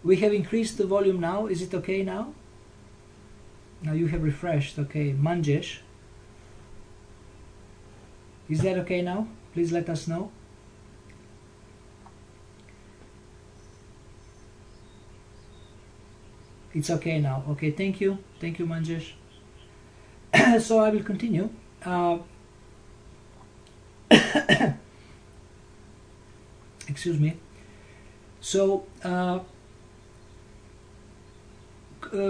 We have increased the volume now. Is it okay now? Now you have refreshed. Okay, Manjesh. Is that okay now? Please let us know. It's okay now. Okay, thank you. Thank you, Manjesh. So I will continue. Excuse me. So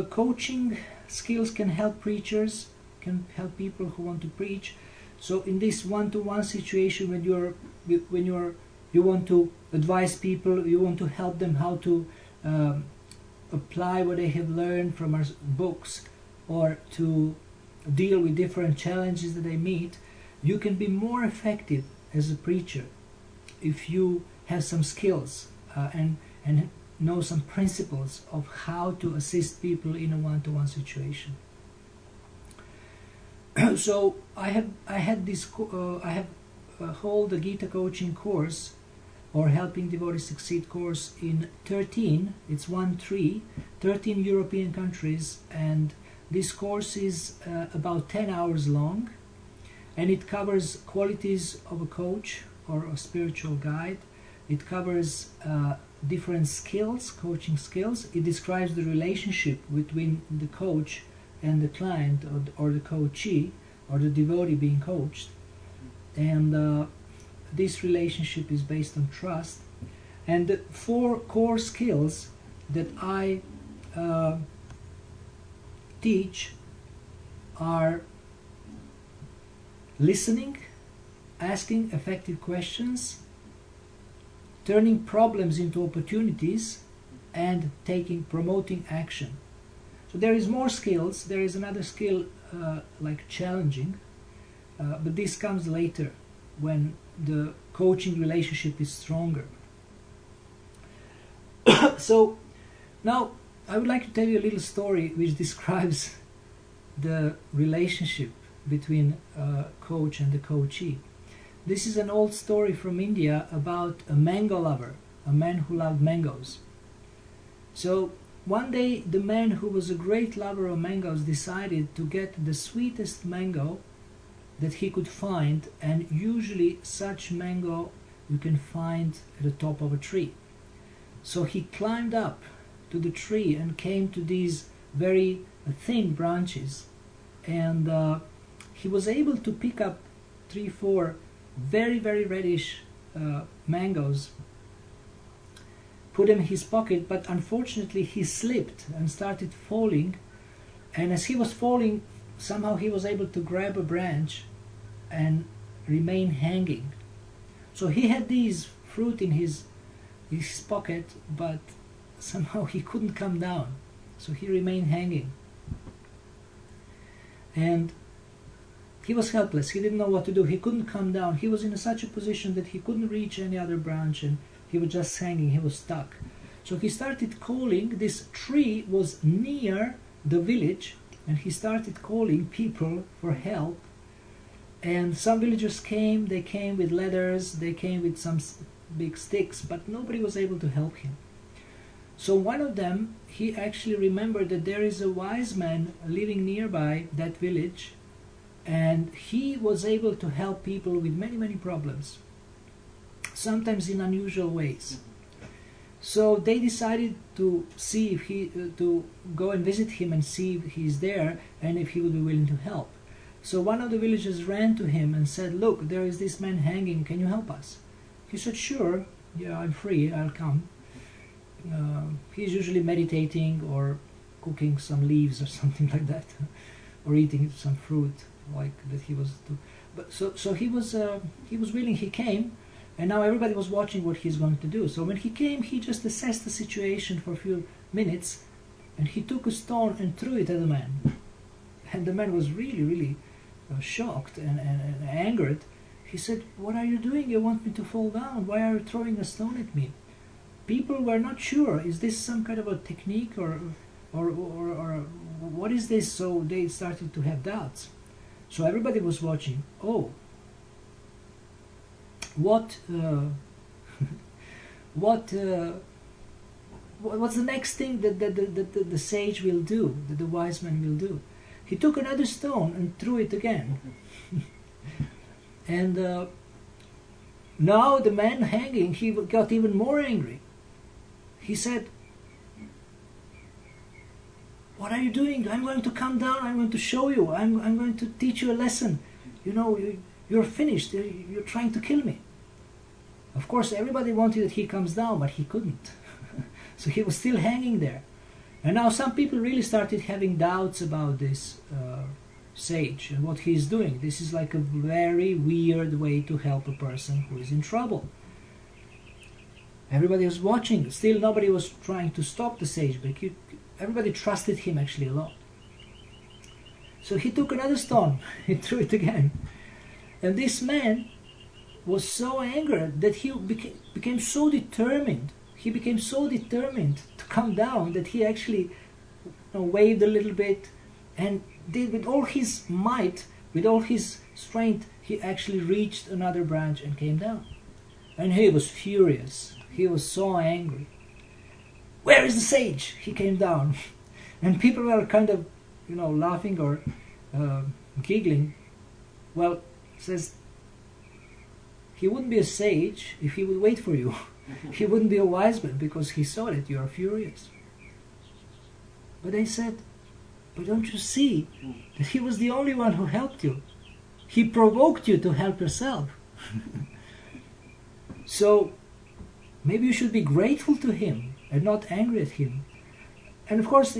coaching skills can help preachers, can help people who want to preach. So in this one-to-one situation, when you want to advise people, you want to help them how to apply what they have learned from our books, or to deal with different challenges that they meet, you can be more effective as a preacher if you have some skills and know some principles of how to assist people in a one-to-one situation. So I hold the Gita coaching course, or Helping Devotees Succeed course, in 13 European countries, and this course is about 10 hours long, and it covers qualities of a coach or a spiritual guide. It covers different skills, coaching skills. It describes the relationship between the coach and the client, or the coachee, or the devotee being coached. And this relationship is based on trust. And the 4 core skills that I teach are listening, asking effective questions, turning problems into opportunities, and promoting action. So there is more skills. There is another skill like challenging, but this comes later when the coaching relationship is stronger. So now I would like to tell you a little story which describes the relationship between a coach and the coachee. This is an old story from India about a mango lover, a man who loved mangoes. So one day the man who was a great lover of mangoes decided to get the sweetest mango that he could find, and usually such mango you can find at the top of a tree. So he climbed up to the tree and came to these very thin branches, and he was able to pick up 3-4 very reddish mangoes, put them in his pocket, but unfortunately he slipped and started falling, and as he was falling, somehow he was able to grab a branch and remain hanging. So he had these fruit in his pocket, but somehow he couldn't come down, so he remained hanging. And he was helpless. He didn't know what to do. He couldn't come down. He was in such a position that he couldn't reach any other branch, and he was just hanging. He was stuck. So he started calling. This tree was near the village, and he started calling people for help. And some villagers came. They came with ladders. They came with some big sticks, but nobody was able to help him. So one of them, he actually remembered that there is a wise man living nearby that village, and he was able to help people with many problems, sometimes in unusual ways. So they decided to see if to go and visit him and see if he's there and if he would be willing to help. So one of the villagers ran to him and said, "Look, there is this man hanging, can you help us?" He said, "Sure, yeah, I'm free, I'll come." He's usually meditating or cooking some leaves or something like that, or eating some fruit like that he was doing. But so he was willing. He came, and now everybody was watching what he's going to do. So when he came, he just assessed the situation for a few minutes, and he took a stone and threw it at the man. And the man was really shocked and angered. He said, "What are you doing? You want me to fall down? Why are you throwing a stone at me?" People were not sure. Is this some kind of a technique or what is this? So they started to have doubts. So everybody was watching. Oh, what what's the next thing that the sage will do, that the wise man will do? He took another stone and threw it again. And now the man hanging, he got even more angry. He said, "What are you doing? I'm going to come down, I'm going to show you, I'm going to teach you a lesson. You know, you're finished, you're trying to kill me." Of course, everybody wanted that he comes down, but he couldn't. So he was still hanging there. And now some people really started having doubts about this sage and what he's doing. This is like a very weird way to help a person who is in trouble. Everybody was watching. Still, nobody was trying to stop the sage, but everybody trusted him actually a lot. So he took another stone, he threw it again. And this man was so angry that he became so determined. He became so determined to come down that he actually waved a little bit and did with all his might, with all his strength, he actually reached another branch and came down. And he was furious. He was so angry. "Where is the sage?" He came down. And people were kind of, laughing or giggling. Well, says, he wouldn't be a sage if he would wait for you. He wouldn't be a wise man because he saw that you are furious. But they said, "But don't you see that he was the only one who helped you? He provoked you to help yourself." So maybe you should be grateful to him and not angry at him. And of course,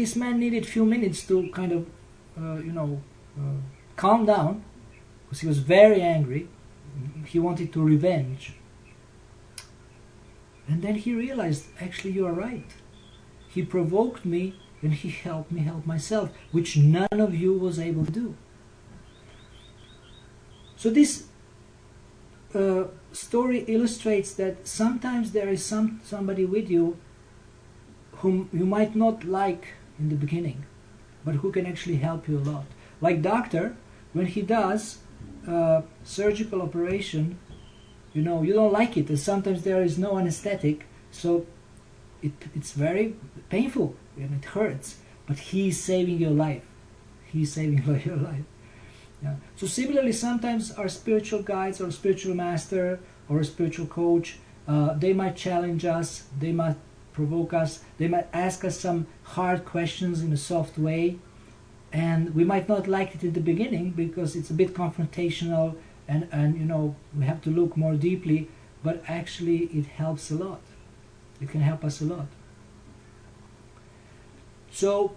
this man needed a few minutes to kind of, calm down, because he was very angry. He wanted to revenge. And then he realized, actually, you are right. He provoked me and he helped me help myself, which none of you was able to do. So this story illustrates that sometimes there is somebody with you whom you might not like in the beginning, but who can actually help you a lot. Like doctor, when he does surgical operation, you don't like it, and sometimes there is no anesthetic, so it's very painful and it hurts, but he is saving your life. He is saving your life. Yeah. So similarly, sometimes our spiritual guides or spiritual master or a spiritual coach, they might challenge us, they might provoke us, they might ask us some hard questions in a soft way, and we might not like it in the beginning because it's a bit confrontational, and we have to look more deeply, but actually it helps a lot. It can help us a lot. So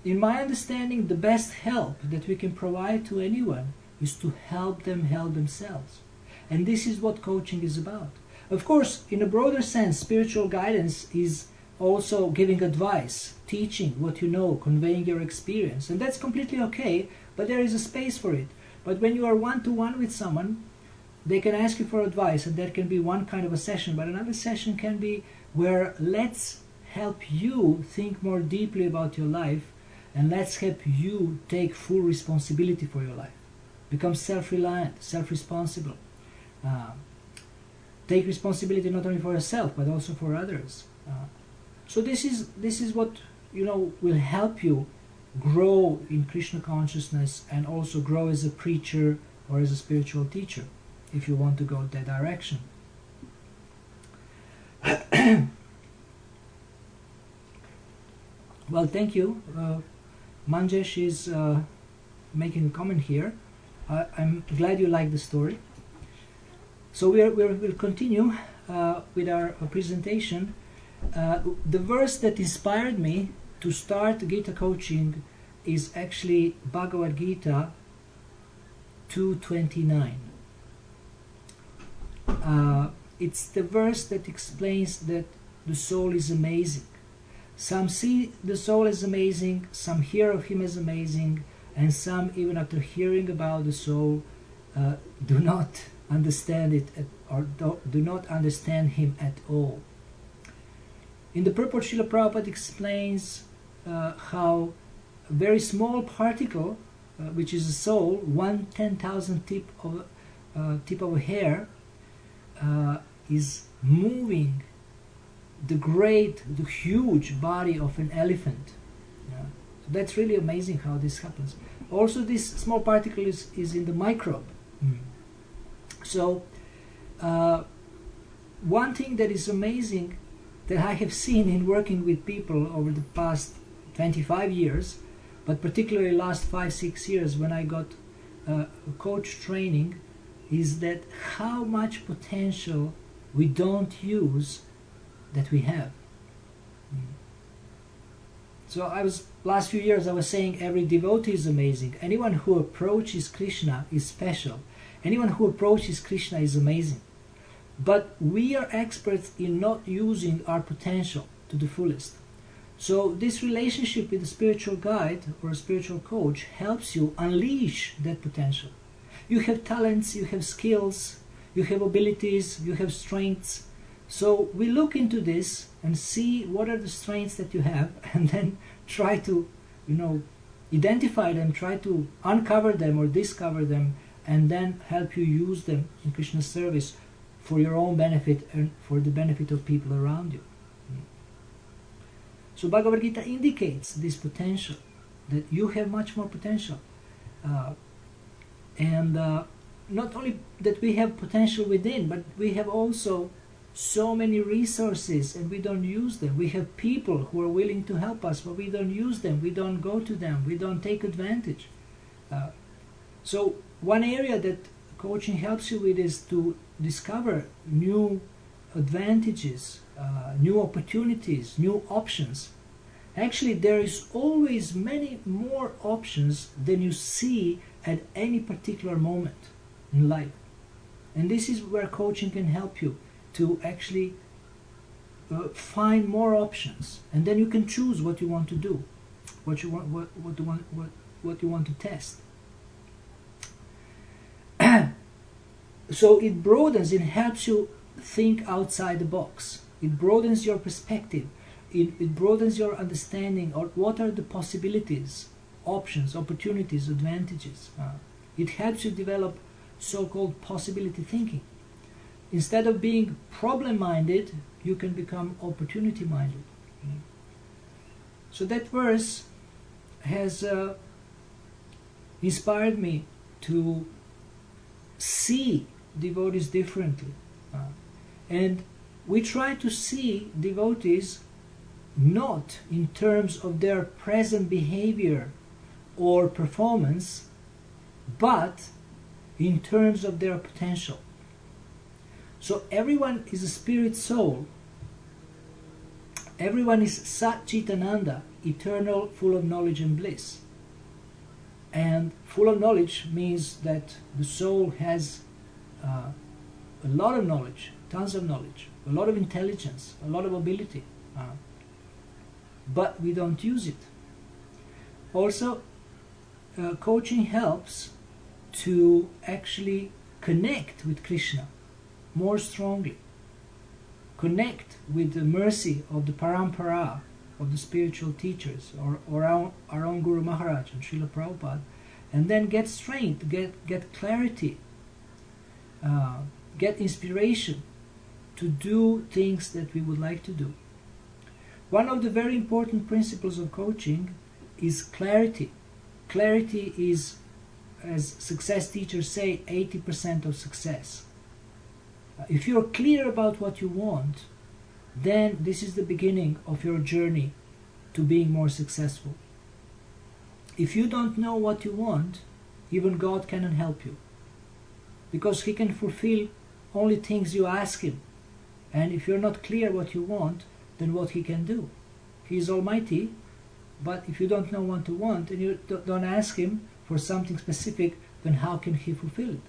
in my understanding, the best help that we can provide to anyone is to help them help themselves. And this is what coaching is about. Of course, in a broader sense, spiritual guidance is also giving advice, teaching what you know, conveying your experience. And that's completely okay, but there is a space for it. But when you are one-to-one with someone, they can ask you for advice, and that can be one kind of a session. But another session can be where let's help you think more deeply about your life, and let's help you take full responsibility for your life. Become self-reliant, self-responsible. Take responsibility not only for yourself, but also for others. So this is what will help you grow in Krishna consciousness and also grow as a preacher or as a spiritual teacher, if you want to go that direction. Well, thank you. Manjesh is making a comment here. I'm glad you like the story. So we'll continue with our presentation. The verse that inspired me to start Gita coaching is actually Bhagavad Gita 2:29. It's the verse that explains that the soul is amazing. Some see the soul as amazing, some hear of him as amazing, and some, even after hearing about the soul, do not understand it or do not understand him at all. In the purport, Srila Prabhupada explains how a very small particle, which is a soul, 1/10,000th tip of a hair, is moving the huge body of an elephant. Yeah. So that's really amazing how this happens. Also, this small particle is in the microbe. So one thing that is amazing that I have seen in working with people over the past 25 years, but particularly last 5-6 years when I got coach training, is that how much potential we don't use that we have. So last few years I was saying every devotee is amazing. Anyone who approaches Krishna is special. Anyone who approaches Krishna is amazing. But we are experts in not using our potential to the fullest. So this relationship with a spiritual guide or a spiritual coach helps you unleash that potential. You have talents, you have skills, you have abilities, you have strengths. So we look into this and see what are the strengths that you have, and then try to, identify them, try to uncover them or discover them, and then help you use them in Krishna's service for your own benefit and for the benefit of people around you. So Bhagavad Gita indicates this potential, that you have much more potential. And not only that we have potential within, but we have also so many resources and we don't use them. We have people who are willing to help us, but we don't use them, we don't go to them, we don't take advantage. So one area that coaching helps you with is to discover new advantages, new opportunities, new options. Actually, there is always many more options than you see at any particular moment in life. And this is where coaching can help you to actually find more options, and then you can choose what you want to do, what you want to test. So it broadens, it helps you think outside the box. It broadens your perspective. It broadens your understanding of what are the possibilities, options, opportunities, advantages. It helps you develop so-called possibility thinking. Instead of being problem-minded, you can become opportunity-minded. So that verse has inspired me to see devotees differently. And we try to see devotees not in terms of their present behavior or performance, but in terms of their potential. So everyone is a spirit soul. Everyone is Sat Chitananda, eternal, full of knowledge and bliss. And full of knowledge means that the soul has a lot of knowledge, tons of knowledge, a lot of intelligence, a lot of ability, but we don't use it. Also, coaching helps to actually connect with Krishna more strongly, connect with the mercy of the parampara, of the spiritual teachers, or our own Guru Maharaj and Srila Prabhupada, and then get strength, get clarity, get inspiration to do things that we would like to do. One of the very important principles of coaching is clarity. Clarity is, as success teachers say, 80% of success. If you're clear about what you want, then this is the beginning of your journey to being more successful. If you don't know what you want, even God cannot help you, because He can fulfill only things you ask Him. And if you're not clear what you want, then what He can do? He is almighty, but if you don't know what you want and you don't ask Him for something specific, then how can He fulfill it?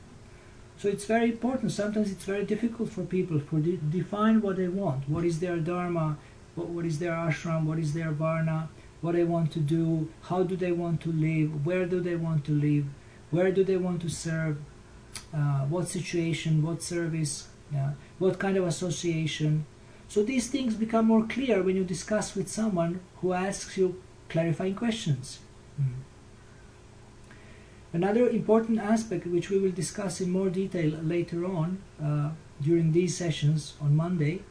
So it's very important. Sometimes it's very difficult for people to define what they want. What is their dharma? What is their ashram? What is their varna? What they want to do? How do they want to live? Where do they want to live? Where do they want to serve? What situation? What service? What kind of association? So these things become more clear when you discuss with someone who asks you clarifying questions. Another important aspect, which we will discuss in more detail later on during these sessions on Monday,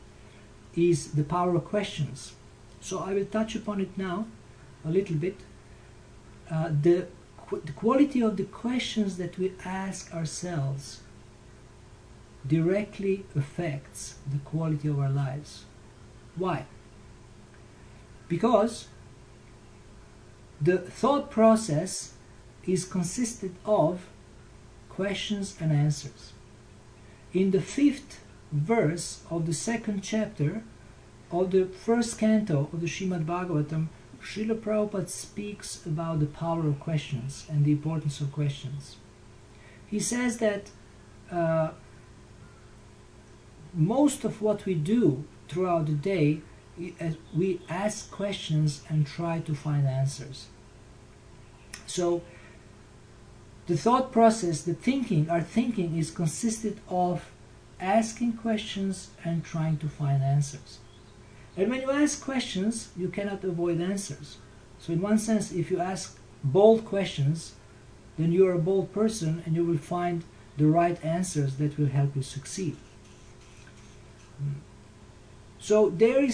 is the power of questions. So I will touch upon it now a little bit. The quality of the questions that we ask ourselves directly affects the quality of our lives. Why? Because the thought process is consisted of questions and answers. In the 5th verse of the 2nd chapter of the 1st canto of the Srimad Bhagavatam, Srila Prabhupada speaks about the power of questions and the importance of questions. He says that most of what we do throughout the day, we ask questions and try to find answers. So the thought process, the thinking, our thinking is consisted of asking questions and trying to find answers. And when you ask questions, you cannot avoid answers. So in one sense, if you ask bold questions, then you are a bold person and you will find the right answers that will help you succeed. So there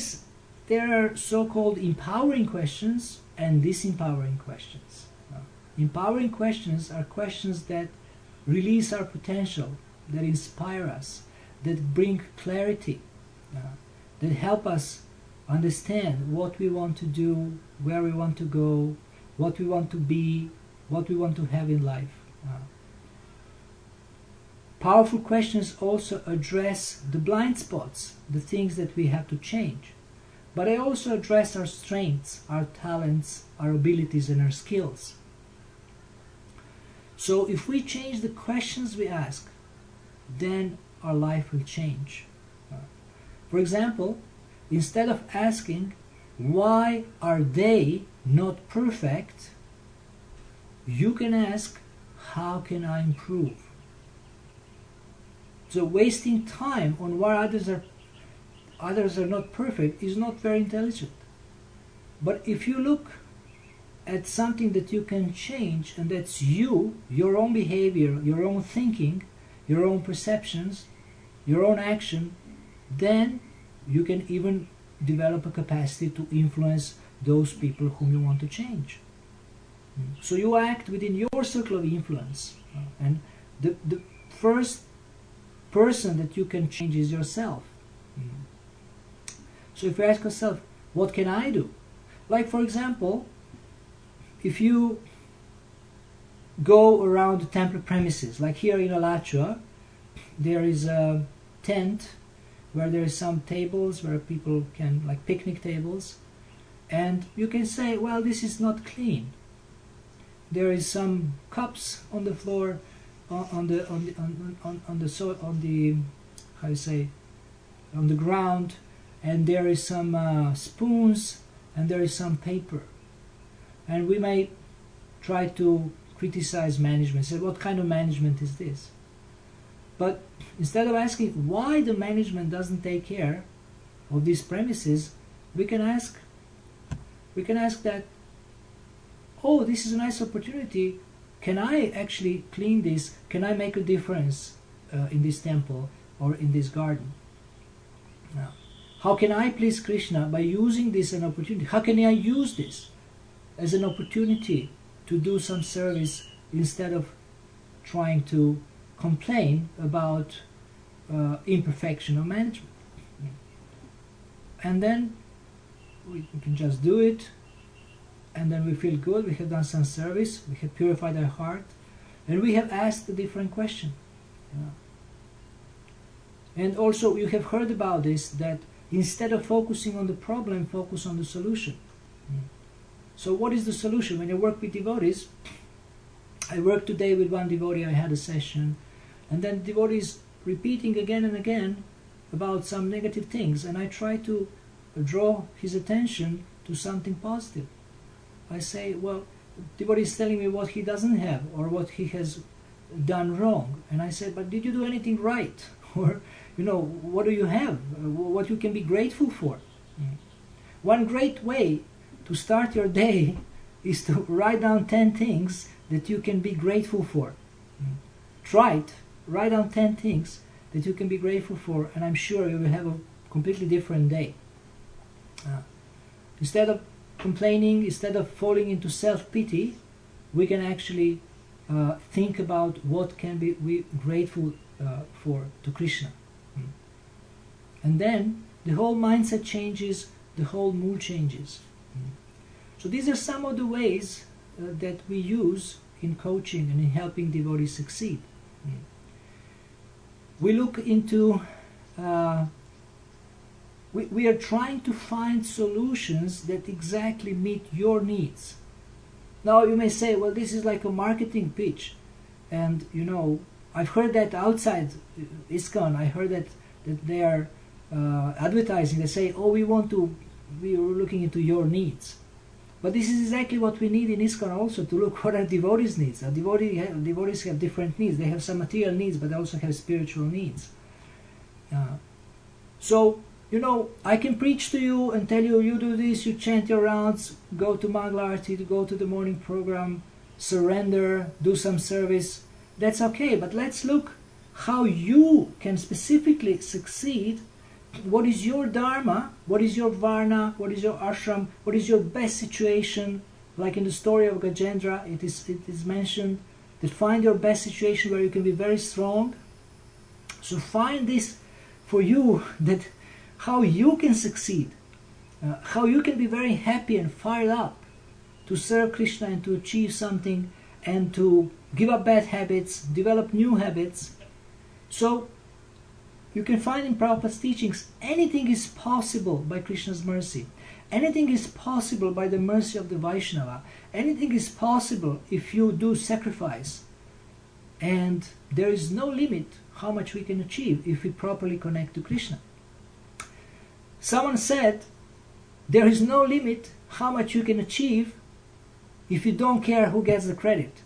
are so-called empowering questions and disempowering questions. Empowering questions are questions that release our potential, that inspire us, that bring clarity, that help us understand what we want to do, where we want to go, what we want to be, what we want to have in life. Powerful questions also address the blind spots, the things that we have to change. But they also address our strengths, our talents, our abilities, and our skills. So if we change the questions we ask, then our life will change. For example, instead of asking, why are they not perfect, you can ask, how can I improve? So wasting time on why others are not perfect is not very intelligent. But if you look at something that you can change, and that's you, your own behavior, your own thinking, your own perceptions, your own action, then you can even develop a capacity to influence those people whom you want to change. So you act within your circle of influence, and the first person that you can change is yourself. So if you ask yourself, what can I do? Like, for example, if you go around the temple premises, like here in Alachua, there is a tent where there is some tables where people can, like picnic tables, and you can say, well, this is not clean. There is some cups on the floor, on the ground, and there is some spoons, and there is some paper. And we may try to criticize management, say, what kind of management is this? But instead of asking why the management doesn't take care of these premises, we can ask that, oh, this is a nice opportunity. Can I actually clean this? Can I make a difference in this temple or in this garden? Now, how can I please Krishna by using this as an opportunity? How can I use this as an opportunity to do some service instead of trying to complain about imperfection of management? And then we can just do it, and then we feel good, we have done some service, we have purified our heart, and we have asked a different question. And also you have heard about this, that instead of focusing on the problem, focus on the solution. So what is the solution? When you work with devotees, I worked today with one devotee, I had a session, and then devotees repeating again and again about some negative things, and I try to draw his attention to something positive. I say, well, devotee is telling me what he doesn't have or what he has done wrong, and I said, but did you do anything right? Or, what do you have? What you can be grateful for? One great way to start your day is to write down 10 things that you can be grateful for. Try it. Write down 10 things that you can be grateful for, and I'm sure you will have a completely different day. Instead of complaining, instead of falling into self-pity, we can actually think about what can be we grateful for to Krishna. And then the whole mindset changes, the whole mood changes. So these are some of the ways that we use in coaching and in helping devotees succeed. We look into, we are trying to find solutions that exactly meet your needs. Now you may say, well, this is like a marketing pitch, and you know, I've heard that outside ISKCON. I heard that they are advertising. They say, oh, we are looking into your needs. But this is exactly what we need in ISKCON also, to look what our devotees' needs. Our devotees have different needs. They have some material needs, but they also have spiritual needs. So, you know, I can preach to you and tell you, you do this, you chant your rounds, go to Mangala Arati, go to the morning program, surrender, do some service. That's okay, but let's look how you can specifically succeed. What is your dharma? What is your varna? What is your ashram? What is your best situation? Like in the story of Gajendra, it is mentioned that find your best situation where you can be very strong. So find this for you, that how you can succeed, how you can be very happy and fired up to serve Krishna and to achieve something and to give up bad habits, develop new habits. So you can find in Prabhupada's teachings, anything is possible by Krishna's mercy. Anything is possible by the mercy of the Vaishnava. Anything is possible if you do sacrifice. And there is no limit how much we can achieve if we properly connect to Krishna. Someone said, there is no limit how much you can achieve if you don't care who gets the credit.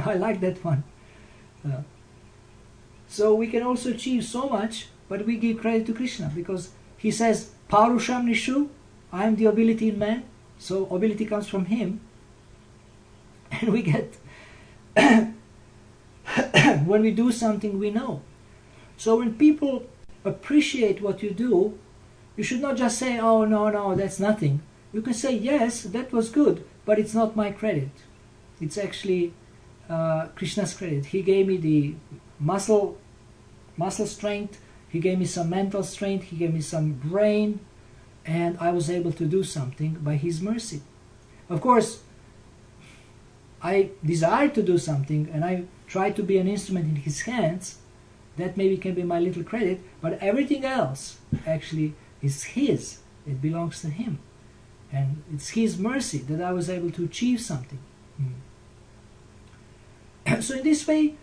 I like that one. So we can also achieve so much, but we give credit to Krishna, because he says, Parusham Nishu, I am the ability in man, so ability comes from him. And we get, when we do something, we know. So when people appreciate what you do, you should not just say, oh, no, that's nothing. You can say, yes, that was good, but it's not my credit. It's actually Krishna's credit. He gave me the muscle strength, he gave me some mental strength, he gave me some brain, and I was able to do something by his mercy. Of course, I desire to do something, and I try to be an instrument in his hands. That maybe can be my little credit, but everything else actually is his. It belongs to him. And it's his mercy that I was able to achieve something. So in this way,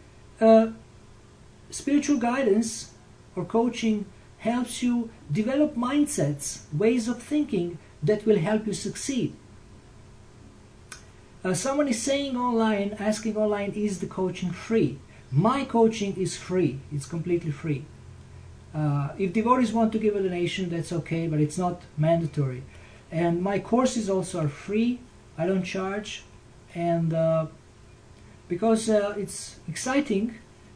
spiritual guidance or coaching helps you develop mindsets, ways of thinking that will help you succeed. Someone is saying online, asking online, is the coaching free? My coaching is free. It's completely free. If devotees want to give a donation, that's okay, but it's not mandatory. And my courses also are free. I don't charge. And because it's exciting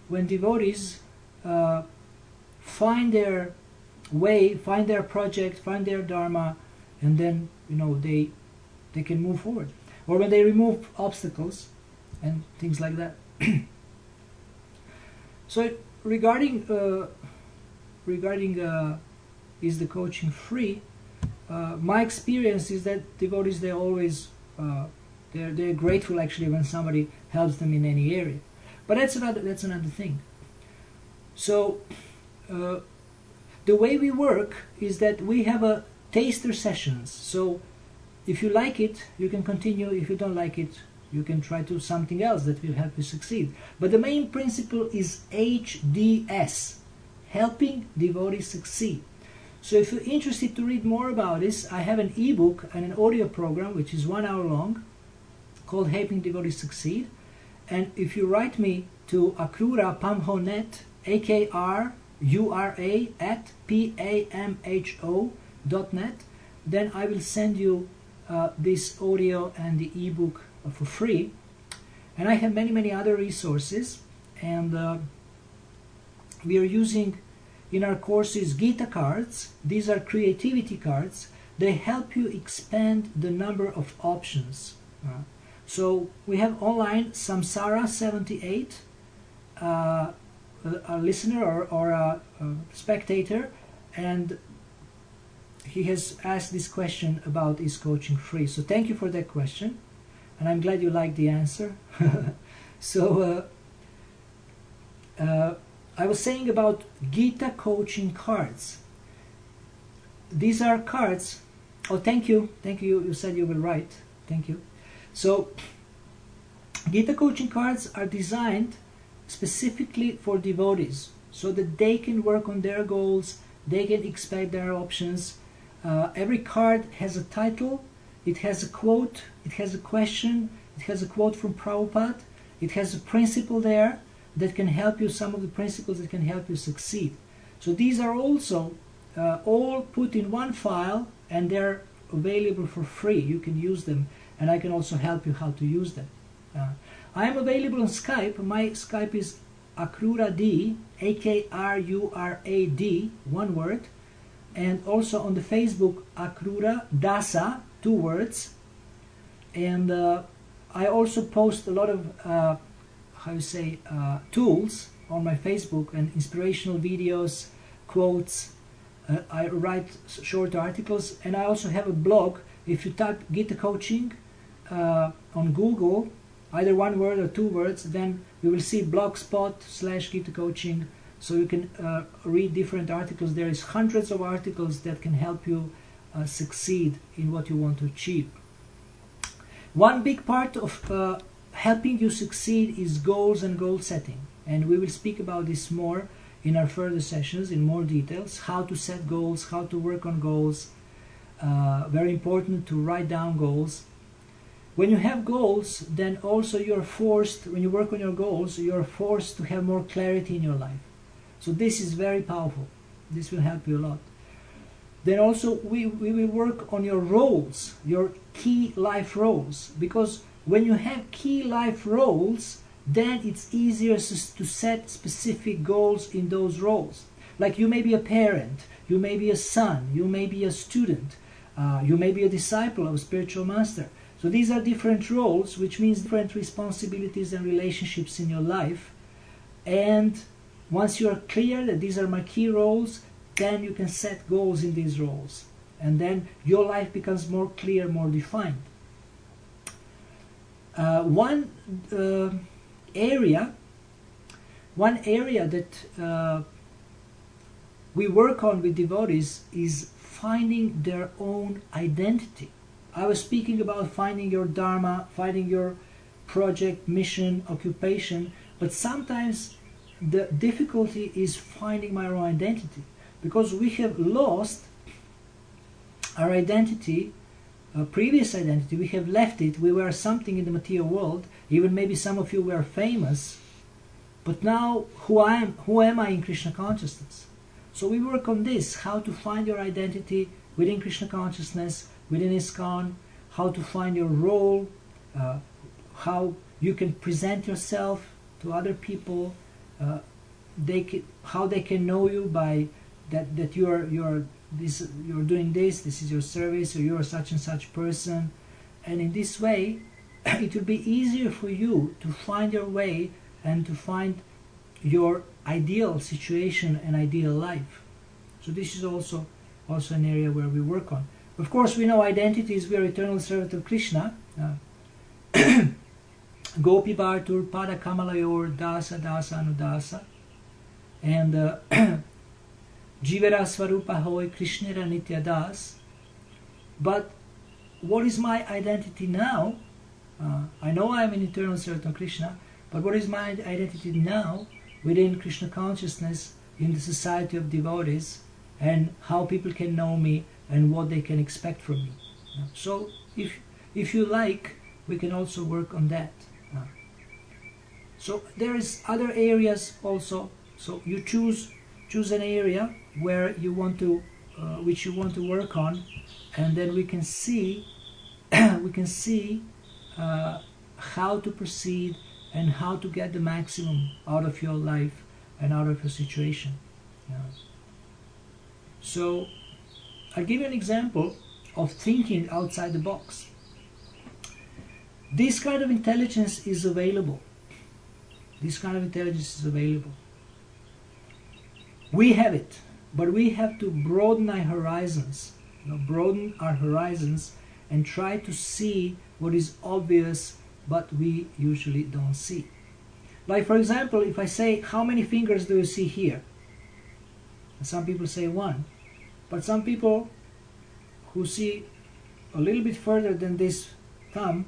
when devotees find their way, find their project, find their dharma, and then they can move forward. Or when they remove obstacles and things like that. So regarding is the coaching free? My experience is that devotees, they always they're grateful actually when somebody helps them in any area. But that's another thing. So the way we work is that we have a taster sessions. So if you like it, you can continue. If you don't like it, you can try to something else that will help you succeed. But the main principle is HDS, helping devotees succeed. So if you're interested to read more about this, I have an ebook and an audio program which is 1 hour long called Helping Devotees Succeed. And if you write me to Akrura Pamhonet, AKRURA at PAMHO.net, then I will send you this audio and the ebook for free. And I have many other resources, and we are using in our courses Gita cards. These are creativity cards. They help you expand the number of options. So we have online Samsara 78, a listener or a spectator, and he has asked this question about is coaching free. So thank you for that question, and I'm glad you liked the answer. So I was saying about Gita coaching cards. These are cards. Oh, thank you. You said you will write. Thank you. So Gita coaching cards are designed specifically for devotees, so that they can work on their goals, they can expand their options. Every card has a title, it has a quote, it has a question, it has a quote from Prabhupada, it has a principle there that can help you, some of the principles that can help you succeed. So these are also all put in one file, and they're available for free. You can use them, and I can also help you how to use them. I am available on Skype. My Skype is Akrurad, Akrurad, one word, and also on the Facebook Akrura Dasa, 2 words. And I also post a lot of tools on my Facebook, and inspirational videos, quotes. I write short articles, and I also have a blog. If you type Gita coaching on Google, either one word or 2 words, then you will see blogspot/Gita coaching. So you can read different articles. There is hundreds of articles that can help you succeed in what you want to achieve. One big part of helping you succeed is goals and goal setting, and we will speak about this more in our further sessions in more details. How to set goals, how to work on goals. Very important to write down goals. When you have goals, then also you're forced, when you work on your goals, you're forced to have more clarity in your life. So this is very powerful. This will help you a lot. Then also we will work on your roles, your key life roles, because when you have key life roles, then it's easier to set specific goals in those roles. Like you may be a parent, you may be a son, you may be a student, you may be a disciple of a spiritual master. So these are different roles, which means different responsibilities and relationships in your life. And once you are clear that these are my key roles, then you can set goals in these roles. And then your life becomes more clear, more defined. One area that we work on with devotees is finding their own identity. I was speaking about finding your dharma, finding your project, mission, occupation, but sometimes the difficulty is finding my own identity, because we have lost our identity, our previous identity. We have left it. We were something in the material world. Even maybe some of you were famous, but now who am I in Krishna consciousness? So we work on this, how to find your identity within Krishna consciousness, within ISKCON, how to find your role, how you can present yourself to other people, how they can know you by that you're doing this is your service, or you're such and such person. And in this way it will be easier for you to find your way and to find your ideal situation and ideal life. So this is also an area where we work on. Of course, we know identity is we are eternal servant of Krishna. Gopi Bhartur Pada Kamalayor Dasa Dasa Anudasa. And Jivara Swarupa Hoy Krishnera Nitya Das. But what is my identity now? I know I am an eternal servant of Krishna, but what is my identity now within Krishna consciousness, in the society of devotees, and how people can know me and what they can expect from me? So if you like, we can also work on that. So there is other areas also. So you choose an area where you want to which you want to work on, and then we can see how to proceed and how to get the maximum out of your life and out of your situation. So I'll give you an example of thinking outside the box. This kind of intelligence is available. This kind of intelligence is available. We have it, but we have to broaden our horizons. Broaden our horizons and try to see what is obvious, but we usually don't see. Like, for example, if I say, how many fingers do you see here? And some people say 1. But some people who see a little bit further than this thumb,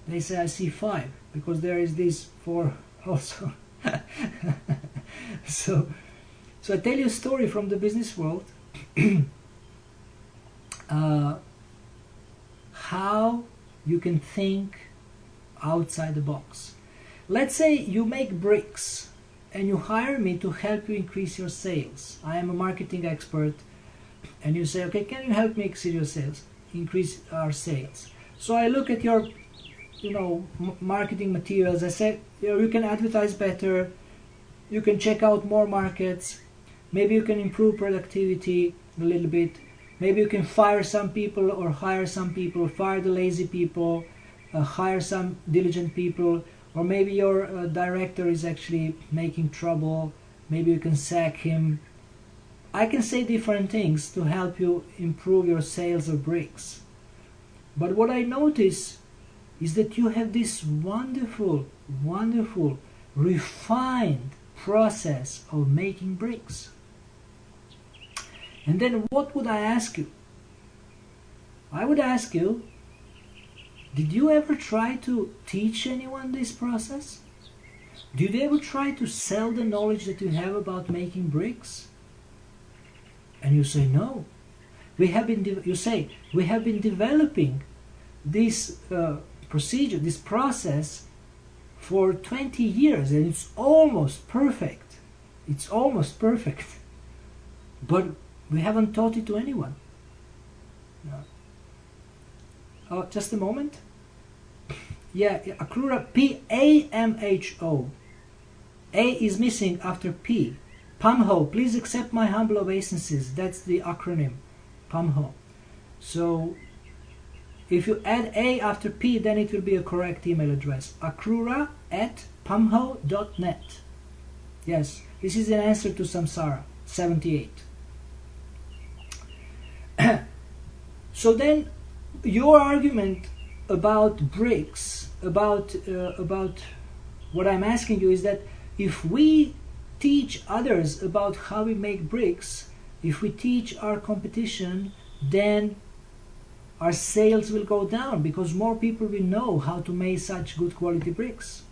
they say, I see 5, because there is this 4 also. So I tell you a story from the business world. How you can think outside the box. Let's say you make bricks and you hire me to help you increase your sales. I am a marketing expert, and you say, okay, can you help me increase our sales? So I look at your marketing materials. I say, you can advertise better, you can check out more markets, maybe you can improve productivity a little bit, maybe you can fire some people or hire some people, fire the lazy people, hire some diligent people, or maybe your director is actually making trouble, maybe you can sack him. I can say different things to help you improve your sales of bricks. But what I notice is that you have this wonderful, wonderful, refined process of making bricks. And then what would I ask you? I would ask you, did you ever try to teach anyone this process? Did you ever try to sell the knowledge that you have about making bricks? And you say, no. You say, we have been developing this procedure, this process for 20 years, and it's almost perfect. It's almost perfect. But we haven't taught it to anyone. No. Oh, just a moment. Yeah, Akrura, P-A-M-H-O. A is missing after P. Pamho, please accept my humble obeisances. That's the acronym, Pamho. So if you add A after P, then it will be a correct email address. akrura@pamho.net. Yes, this is an answer to Samsara, 78. So then, your argument about bricks, about what I'm asking you is that if we teach others about how we make bricks, if we teach our competition, then our sales will go down because more people will know how to make such good quality bricks.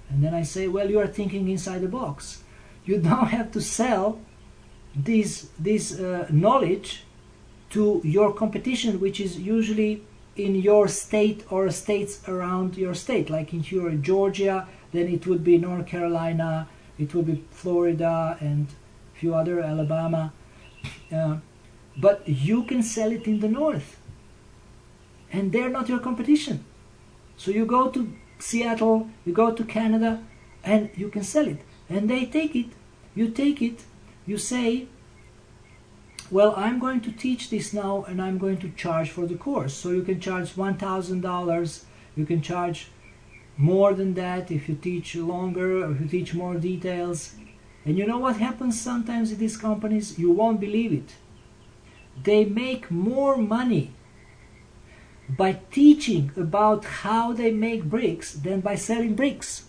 And then I say, well, you are thinking inside the box. You don't have to sell this knowledge to your competition, which is usually in your state or states around your state. Like if you're in Georgia, then it would be North Carolina, it would be Florida, and a few other, Alabama. But you can sell it in the north, and they're not your competition. So you go to Seattle, you go to Canada, and you can sell it. And they take it, you say, well, I'm going to teach this now, and I'm going to charge for the course. So you can charge $1,000, you can charge more than that if you teach longer, or if you teach more details. And you know what happens sometimes in these companies? You won't believe it. They make more money by teaching about how they make bricks than by selling bricks.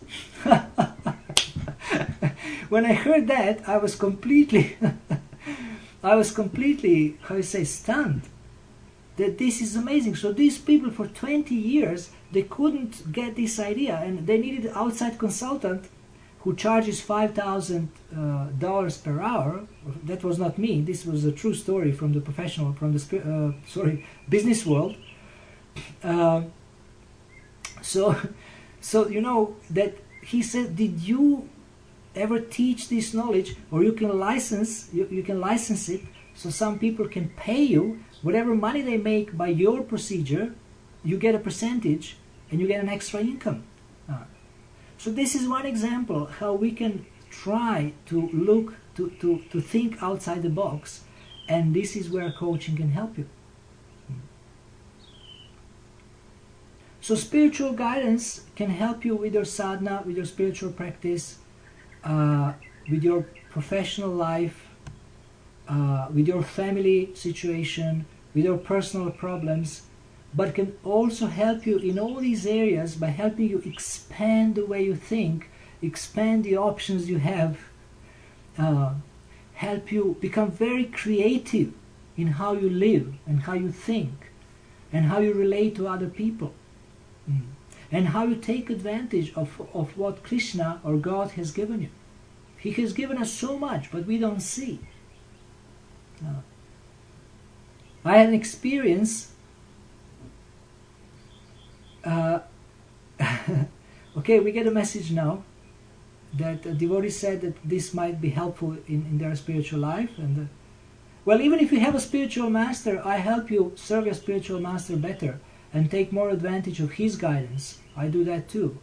When I heard that, I was completely how you say, stunned. That this is amazing. So these people for 20 years, they couldn't get this idea, and they needed an outside consultant who charges $5,000 per hour. That was not me. This was a true story from the business world. So you know that he said, did you ever teach this knowledge, or you can license it, so some people can pay you whatever money they make by your procedure. You get a percentage, and you get an extra income. So this is one example how we can try to look to think outside the box, and this is where coaching can help you. So spiritual guidance can help you with your sadhana, with your spiritual practice, with your professional life, with your family situation, with your personal problems, but can also help you in all these areas by helping you expand the way you think, expand the options you have, help you become very creative in how you live and how you think and how you relate to other people. And how you take advantage of what Krishna or God has given you. He has given us so much, but we don't see. I had an experience. Okay, we get a message now that a devotee said that this might be helpful in their spiritual life. And well, even if you have a spiritual master, I help you serve your spiritual master better and take more advantage of his guidance. I do that too.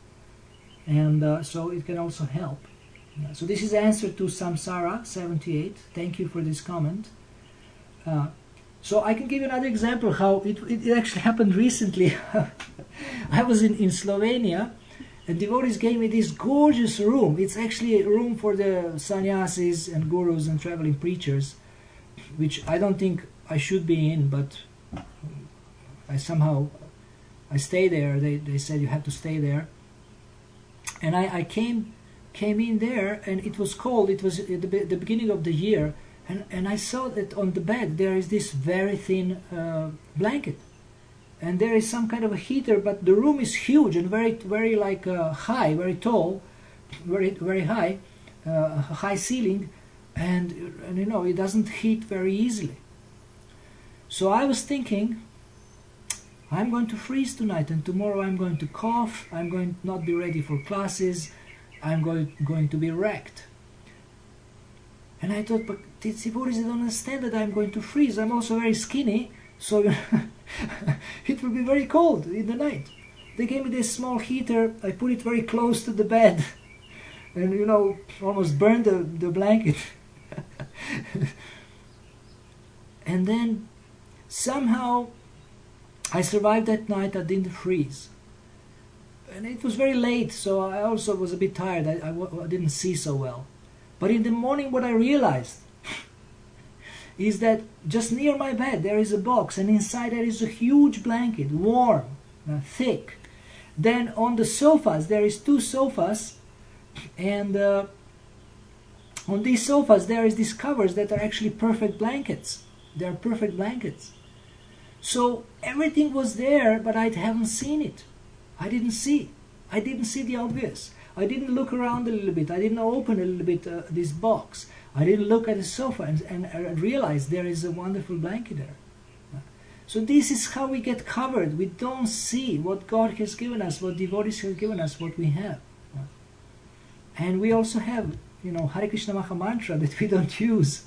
And so it can also help. So this is the answer to Samsara 78. Thank you for this comment. So I can give you another example how it actually happened recently. I was in Slovenia, and devotees gave me this gorgeous room. It's actually a room for the sannyasis and gurus and traveling preachers, which I don't think I should be in, but I stay there. They said you have to stay there, and I came in there, and it was cold. It was at the beginning of the year, and I saw that on the bed there is this very thin blanket, and there is some kind of a heater, but the room is huge and very like high, very tall, very high, high ceiling, and you know it doesn't heat very easily. So I was thinking, I'm going to freeze tonight, and tomorrow I'm going to cough, I'm going to not be ready for classes, I'm going to be wrecked. And I thought, but the devotees don't understand that I'm going to freeze. I'm also very skinny, so it will be very cold in the night. They gave me this small heater, I put it very close to the bed, and you know, almost burned the blanket. And then somehow I survived that night. I didn't freeze, and it was very late, so I also was a bit tired. I didn't see so well. But in the morning what I realized is that just near my bed there is a box, and inside there is a huge blanket, warm, thick. Then on the sofas there is 2 sofas, and on these sofas there is these covers that are actually perfect blankets. They are perfect blankets. So everything was there, but I haven't seen it. I didn't see the obvious. I didn't look around a little bit. I didn't open a little bit this box. I didn't look at the sofa and realize there is a wonderful blanket there. So this is how we get covered. We don't see what God has given us, what devotees have given us, what we have. And we also have, you know, Hare Krishna Maha Mantra that we don't use.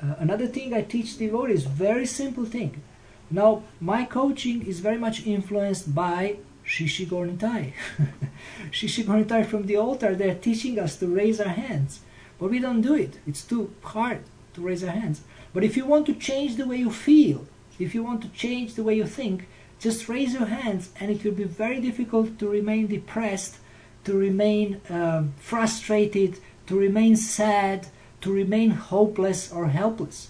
Another thing I teach devotees, very simple thing. Now, my coaching is very much influenced by Shishi Gornitai. Shishi Gornitai from the altar, they're teaching us to raise our hands. But we don't do it. It's too hard to raise our hands. But if you want to change the way you feel, if you want to change the way you think, just raise your hands, and it will be very difficult to remain depressed, to remain frustrated, to remain sad, to remain hopeless or helpless.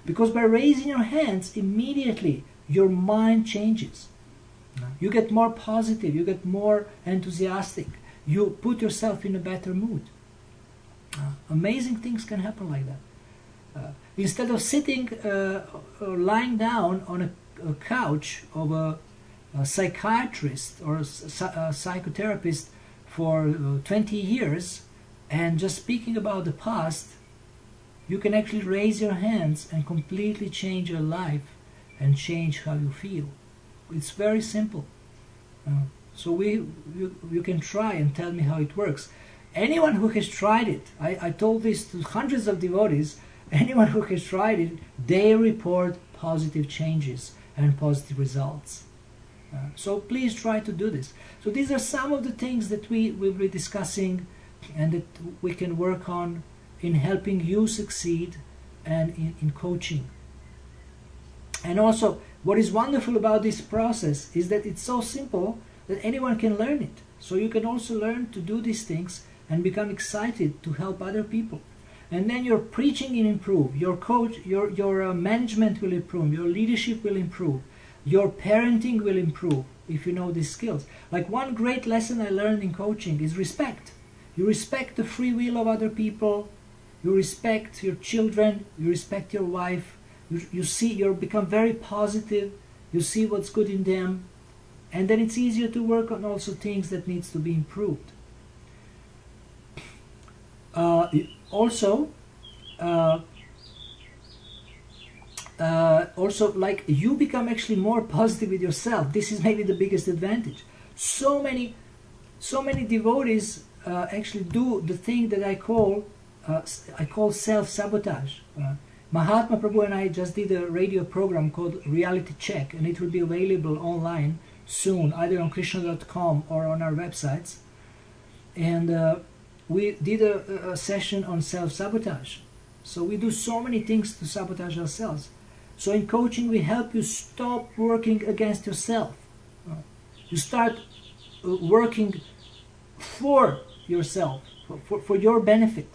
Because by raising your hands, immediately your mind changes. You get more positive, you get more enthusiastic, you put yourself in a better mood. Amazing things can happen like that. Instead of sitting or lying down on a couch of a psychiatrist or a psychotherapist for 20 years and just speaking about the past, you can actually raise your hands and completely change your life and change how you feel. It's very simple. So you can try and tell me how it works. Anyone who has tried it, I told this to hundreds of devotees, anyone who has tried it, they report positive changes and positive results. So please try to do this. So these are some of the things that we will be discussing and that we can work on in helping you succeed and in coaching. And also, what is wonderful about this process is that it's so simple that anyone can learn it. So you can also learn to do these things and become excited to help other people. And then your preaching will improve, your coach, your management will improve, your leadership will improve, your parenting will improve if you know these skills. Like one great lesson I learned in coaching is respect. You respect the free will of other people, you respect your children, you respect your wife, you become very positive, you see what's good in them, and then it's easier to work on also things that needs to be improved. Also, like you become actually more positive with yourself. This is maybe the biggest advantage. So many devotees actually do the thing that I call self-sabotage. Mahatma Prabhu and I just did a radio program called Reality Check, and it will be available online soon, either on Krishna.com or on our websites. And we did a session on self-sabotage. So we do so many things to sabotage ourselves. So in coaching, we help you stop working against yourself. You start working for yourself, for your benefit.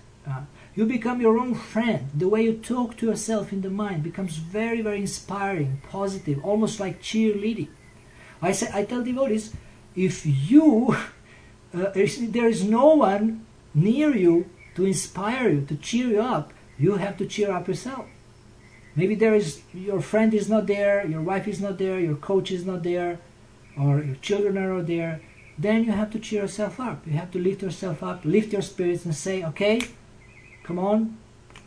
You become your own friend. The way you talk to yourself in the mind becomes very, very inspiring, positive, almost like cheerleading. I tell devotees, if you, there is no one near you to inspire you, to cheer you up, you have to cheer up yourself. Maybe your friend is not there, your wife is not there, your coach is not there, or your children are not there. Then you have to cheer yourself up. You have to lift yourself up, lift your spirits and say, okay, come on,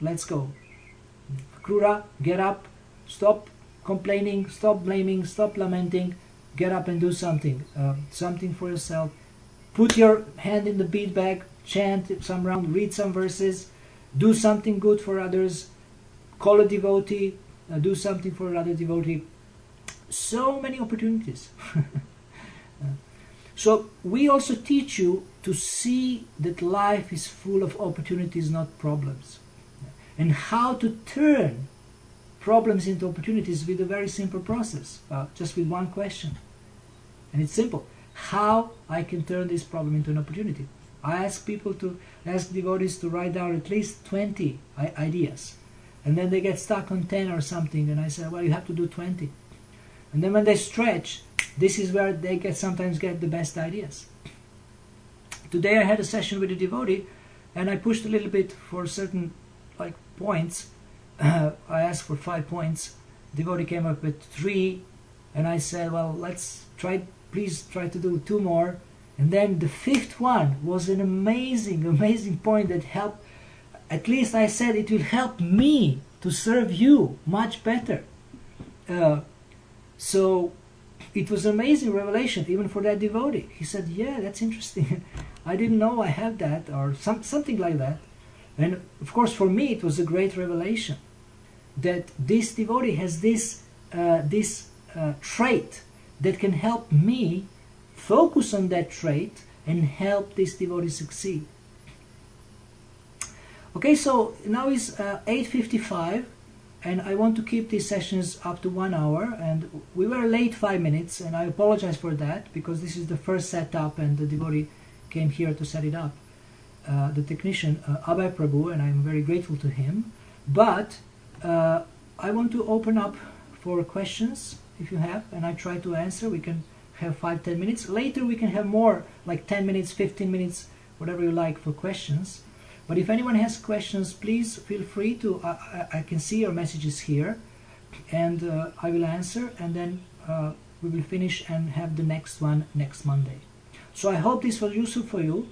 let's go. Akrura, get up, stop complaining, stop blaming, stop lamenting, get up and do something. Something for yourself. Put your hand in the bead bag, chant some round, read some verses, do something good for others, call a devotee, do something for another devotee. So many opportunities. So we also teach you to see that life is full of opportunities, not problems. And how to turn problems into opportunities with a very simple process, just with one question. And it's simple. How I can turn this problem into an opportunity. I ask devotees to write down at least 20 ideas. And then they get stuck on 10 or something. And I say, well, you have to do 20. And then when they stretch, this is where they sometimes get the best ideas. Today I had a session with a devotee, and I pushed a little bit for certain points. I asked for 5 points. The devotee came up with 3, and I said, well, please try to do 2 more. And then the 5th one was an amazing point that helped. At least I said it will help me to serve you much better. So it was an amazing revelation, even for that devotee. He said, yeah, that's interesting. I didn't know I had that, or something like that. And of course, for me, it was a great revelation that this devotee has this trait that can help me focus on that trait and help this devotee succeed. Okay, so now is 8:55. And I want to keep these sessions up to 1 hour, and we were late 5 minutes, and I apologize for that, because this is the first setup, and the devotee came here to set it up, the technician, Abhay Prabhu, and I'm very grateful to him. But I want to open up for questions, if you have, and I try to answer. We can have 5-10 minutes. Later we can have more, like 10 minutes, 15 minutes, whatever you like for questions. But if anyone has questions, please feel free to, I can see your messages here, and I will answer, and then we will finish and have the next one next Monday. So I hope this was useful for you,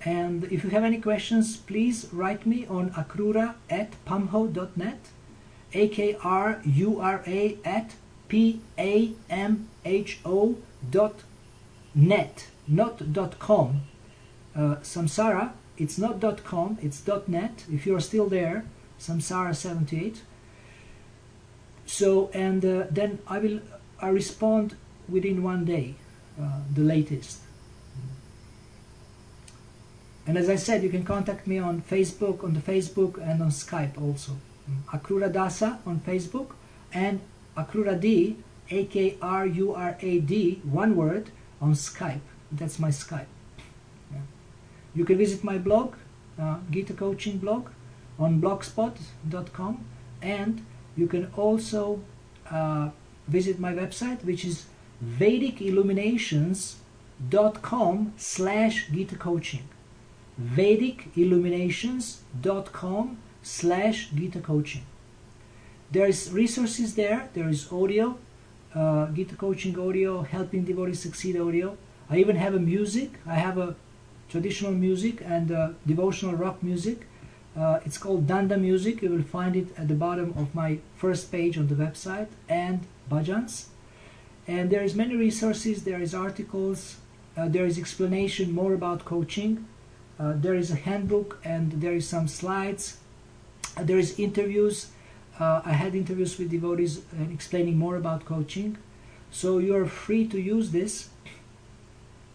and if you have any questions, please write me on akrura@pamho.net, akra@pamho.net, not .com. Samsara, it's not .com, it's .net. If you're still there, Samsara78. So, and then I respond within 1 day, the latest. And as I said, you can contact me on Facebook, on the Facebook, and on Skype also. Akrura Dasa on Facebook, and Akrura D, Akrurad, one word, on Skype. That's my Skype. Yeah. You can visit my blog, Gita Coaching blog, on blogspot.com, and you can also visit my website, which is VedicIlluminations.com/Gita Coaching. VedicIlluminations.com/Gita Coaching. There is resources there. There is audio, Gita Coaching audio, Helping Devotees Succeed audio. I even have a music. I have a traditional music and devotional rock music. It's called Danda music. You will find it at the bottom of my first page on the website, and bhajans. And there is many resources. There is articles. There is explanation more about coaching. There is a handbook, and there is some slides. There is interviews. I had interviews with devotees explaining more about coaching. So you are free to use this.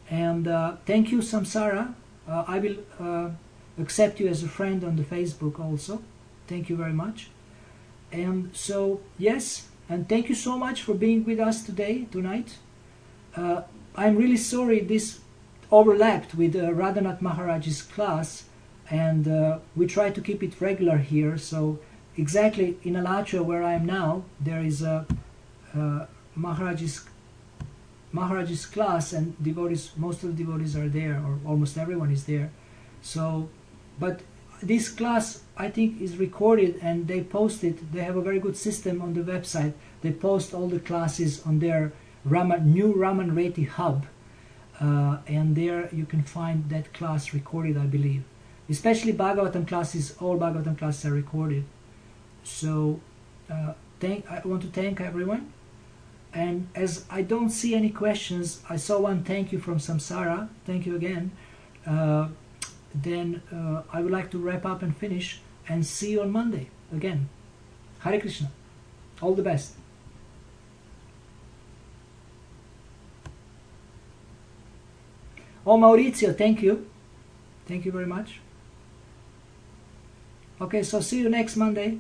And thank you, Samsara. I will accept you as a friend on the Facebook also. Thank you very much. And so, yes, and thank you so much for being with us tonight. I'm really sorry this overlapped with Radhanath Maharaj's class, and we try to keep it regular here. So exactly in Alachua, where I am now, there is a Maharaj's class, and devotees, most of the devotees are there, or almost everyone is there. So, but this class, I think, is recorded, and they post it. They have a very good system on the website. They post all the classes on their new Raman Reti hub, and there you can find that class recorded, I believe. Especially Bhagavatam classes, all Bhagavatam classes are recorded. So I want to thank everyone. And as I don't see any questions, I saw one thank you from Samsara. Thank you again. Then I would like to wrap up and finish, and see you on Monday again. Hare Krishna. All the best. Oh, Maurizio, thank you. Thank you very much. Okay, so see you next Monday.